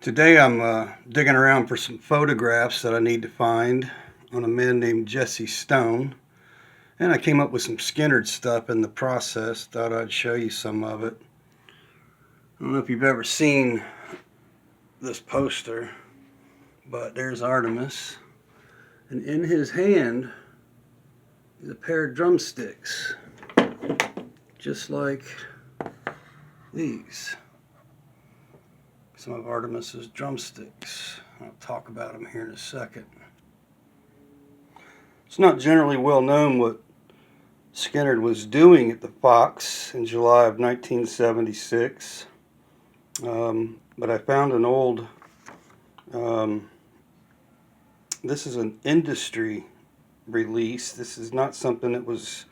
Today I'm digging around for some photographs that I need to find on a man named Jesse Stone. And I came up with some Skynyrd stuff in the process. Thought I'd show you some of it. I don't know if you've ever seen this poster, but there's Artemis. And in his hand is a pair of drumsticks, just like these. Some of Artemis's drumsticks. I'll talk about them here in a second. It's not generally well known what Skynyrd was doing at the Fox in July of 1976, but I found an old, this is an industry release. This is not something that was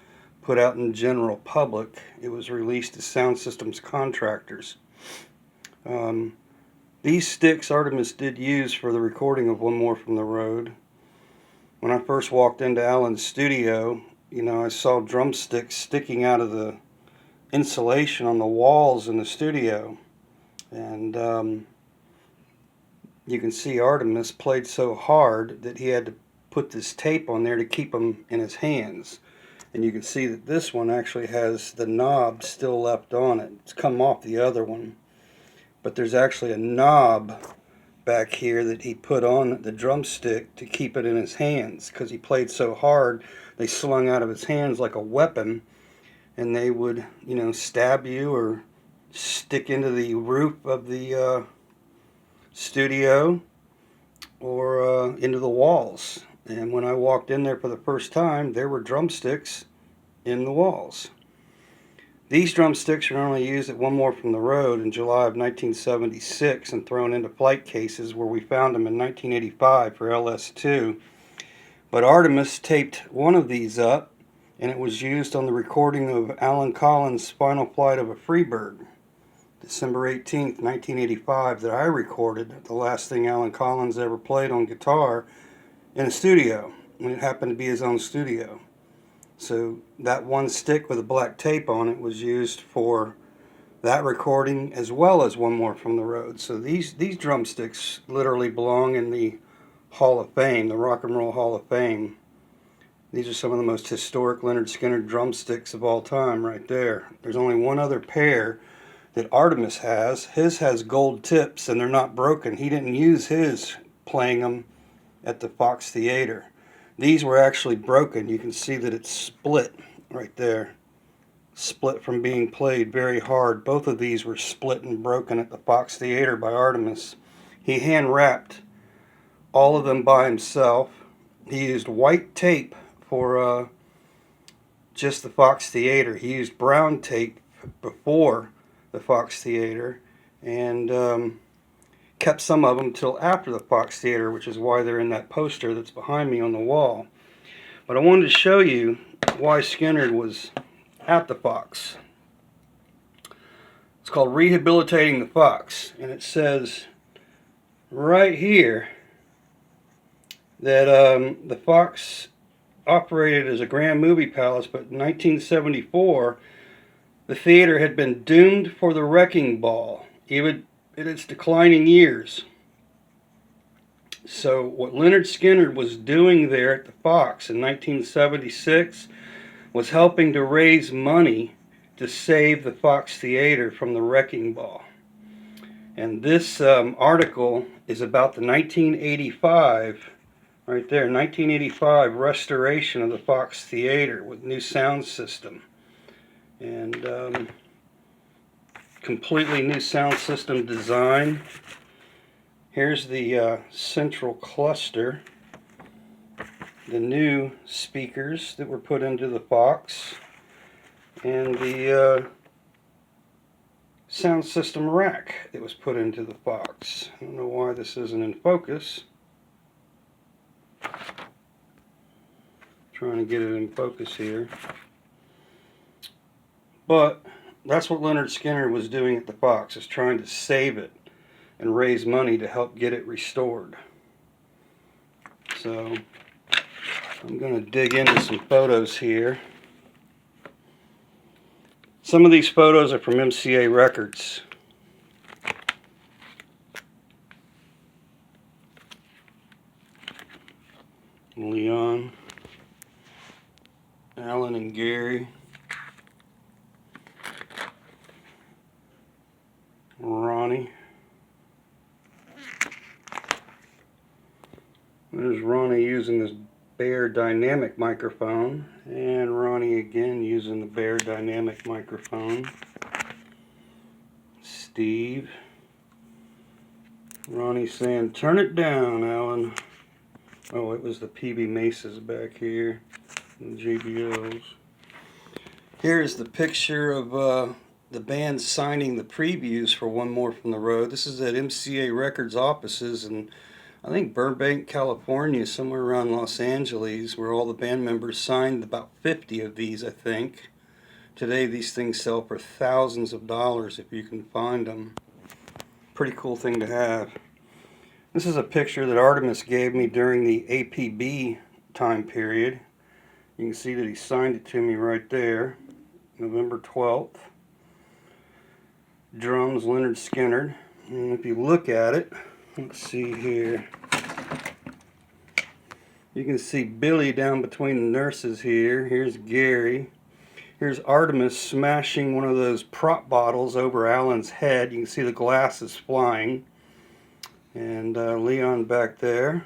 put out in the general public. It was released to sound systems contractors. These sticks Artemis did use for the recording of One More from the Road. When I first walked into Alan's studio, I saw drumsticks sticking out of the insulation on the walls in the studio. And you can see Artemis played so hard that he had to put this tape on there to keep them in his hands. And you can see that this one actually has the knob still left on it. It's come off the other one. But there's actually a knob back here that he put on the drumstick to keep it in his hands, because he played so hard they slung out of his hands like a weapon, and they would stab you or stick into the roof of the studio or into the walls. And when I walked in there for the first time, there were drumsticks in the walls. These drumsticks were only used at One More from the Road in July of 1976 and thrown into flight cases, where we found them in 1985 for LS2. But Artemis taped one of these up, and it was used on the recording of Alan Collins' Final Flight of a Freebird, December 18th, 1985, that I recorded, the last thing Alan Collins ever played on guitar in a studio, when it happened to be his own studio. So that one stick with a black tape on it was used for that recording as well as One More from the Road. So these drumsticks literally belong in the Hall of Fame, the Rock and Roll Hall of Fame. These are some of the most historic Lynyrd Skynyrd drumsticks of all time right there. There's only one other pair that Artemis has. His has gold tips and they're not broken. He didn't use his playing them at the Fox Theater. These were actually broken. You can see that it's split right there. Split from being played very hard. Both of these were split and broken at the Fox Theater by Artemis. He hand wrapped all of them by himself. He used white tape for just the Fox Theater. He used brown tape before the Fox Theater, and kept some of them till after the Fox Theater, which is why they're in that poster that's behind me on the wall. But I wanted to show you why Skynyrd was at the Fox. It's called Rehabilitating the Fox, and it says right here that the Fox operated as a grand movie palace, but in 1974 the theater had been doomed for the wrecking ball, even in its declining years. So what Lynyrd Skynyrd was doing there at the Fox in 1976 was helping to raise money to save the Fox Theater from the wrecking ball. And this article is about the 1985, right there, 1985 restoration of the Fox Theater with new sound system. And completely new sound system design. Here's the central cluster, the new speakers that were put into the Fox, and the sound system rack that was put into the Fox. I don't know why this isn't in focus. Trying to get it in focus here. But that's what Lynyrd Skynyrd was doing at the Fox, is trying to save it and raise money to help get it restored. So I'm going to dig into some photos here. Some of these photos are from MCA Records. Leon, Alan and Gary, Ronnie. There's Ronnie using this Bear dynamic microphone, and Ronnie again using the Bear dynamic microphone. Steve. Ronnie saying, "Turn it down, Alan." Oh, it was the PB Mesas back here, the JBLs. Here's the picture of the band signing the previews for One More from the Road. This is at MCA Records offices in, I think, Burbank, California, somewhere around Los Angeles, where all the band members signed about 50 of these, I think. Today these things sell for thousands of dollars if you can find them. Pretty cool thing to have. This is a picture that Artemis gave me during the APB time period. You can see that he signed it to me right there, November 12th. Drums, Lynyrd Skynyrd. And if you look at it, let's see here. You can see Billy down between the nurses here. Here's Gary. Here's Artemis smashing one of those prop bottles over Alan's head. You can see the glasses flying. And Leon back there.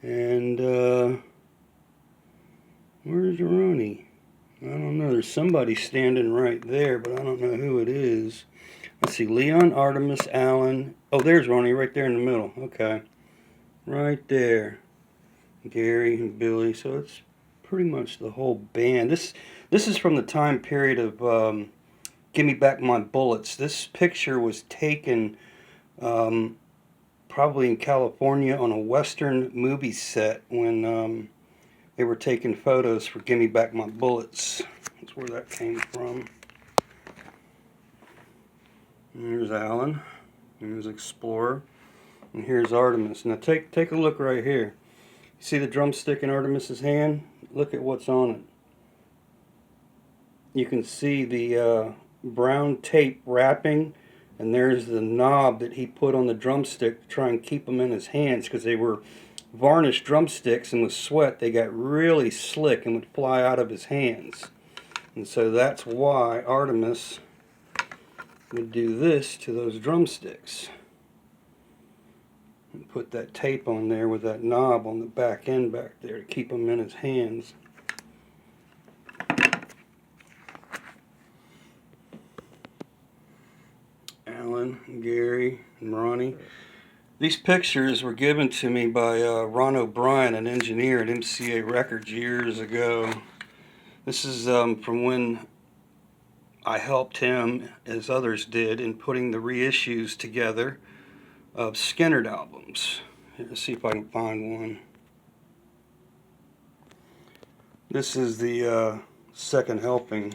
And where's Ronnie? I don't know. There's somebody standing right there, but I don't know who it is. Let's see. Leon, Artemis, Alan. Oh, there's Ronnie right there in the middle. Okay. Right there. Gary and Billy. So it's pretty much the whole band. This is from the time period of Give Me Back My Bullets. This picture was taken probably in California on a Western movie set when they were taking photos for Give Me Back My Bullets. That's where that came from. And here's Alan. Here's Explorer. And here's Artemis. Now take a look right here. You see the drumstick in Artemis's hand? Look at what's on it. You can see the brown tape wrapping, and there's the knob that he put on the drumstick to try and keep them in his hands, because they were varnished drumsticks, and with sweat they got really slick and would fly out of his hands. And so that's why Artemis would do this to those drumsticks. And put that tape on there with that knob on the back end back there to keep them in his hands. Alan, Gary, and Ronnie. These pictures were given to me by Ron O'Brien, an engineer at MCA Records years ago. This is from when I helped him, as others did, in putting the reissues together of Skynyrd albums. Let's see if I can find one. This is the second helping.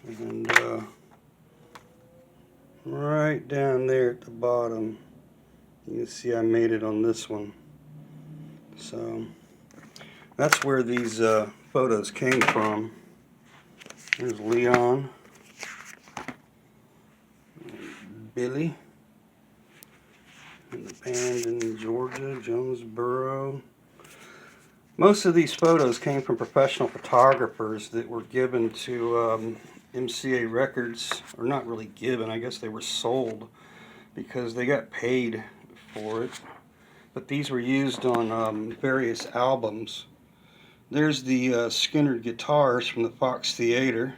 And right down there at the bottom, you can see I made it on this one. So that's where these photos came from. There's Leon, Billy, and the band in Georgia, Jonesboro. Most of these photos came from professional photographers that were given to MCA Records, or not really given, I guess they were sold because they got paid for it. But these were used on various albums. There's the Skynyrd guitars from the Fox Theater.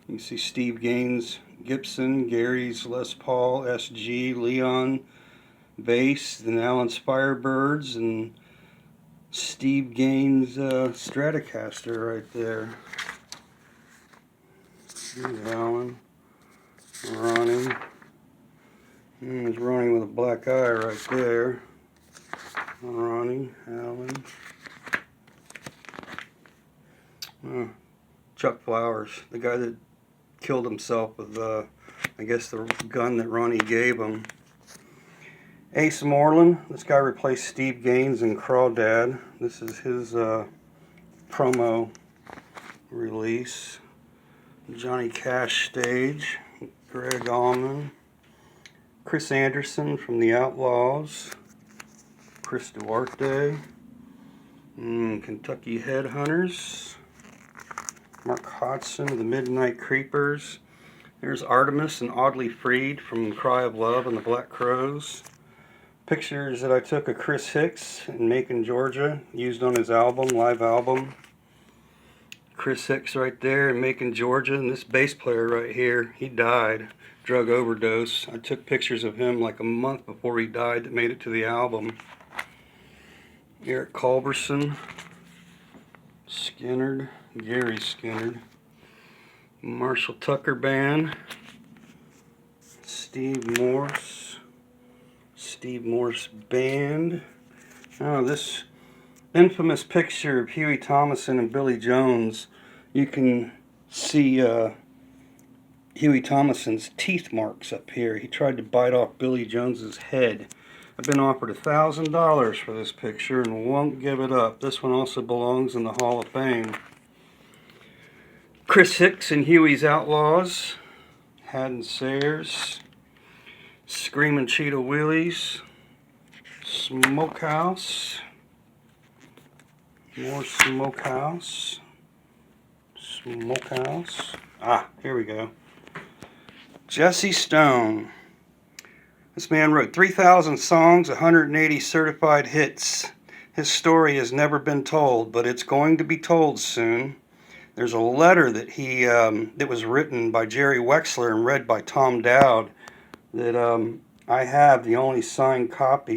You can see Steve Gaines Gibson, Gary's Les Paul SG, Leon bass, then Alan's Firebirds, and Steve Gaines Stratocaster right there. Here's Alan, Ronnie. And there's Ronnie with a black eye right there. Ronnie, Alan. Chuck Flowers, the guy that killed himself with, I guess, the gun that Ronnie gave him. Ace Moreland, this guy replaced Steve Gaines in Crawdad. This is his promo release. Johnny Cash stage, Greg Allman, Chris Anderson from the Outlaws, Chris Duarte. Kentucky Headhunters. Mark Hodson of the Midnight Creepers. There's Artemis and Audley Freed from Cry of Love and the Black Crows. Pictures that I took of Chris Hicks in Macon, Georgia, used on his album, live album. Chris Hicks right there in Macon, Georgia, and this bass player right here, he died, drug overdose. I took pictures of him like a month before he died that made it to the album. Eric Culberson, Skynyrd, Gary Skynyrd, Marshall Tucker Band, Steve Morse Band. Oh, this infamous picture of Huey Thomason and Billy Jones, you can see Huey Thomason's teeth marks up here. He tried to bite off Billy Jones's head. I've been offered $1,000 for this picture and won't give it up. This one also belongs in the Hall of Fame. Chris Hicks and Huey's Outlaws, Haddon Sayers, Screamin' Cheetah Willies, Smokehouse, more Smokehouse. Ah, here we go. Jesse Stone. This man wrote 3,000 songs, 180 certified hits. His story has never been told, but it's going to be told soon. There's a letter that that was written by Jerry Wexler and read by Tom Dowd that I have, the only signed copy.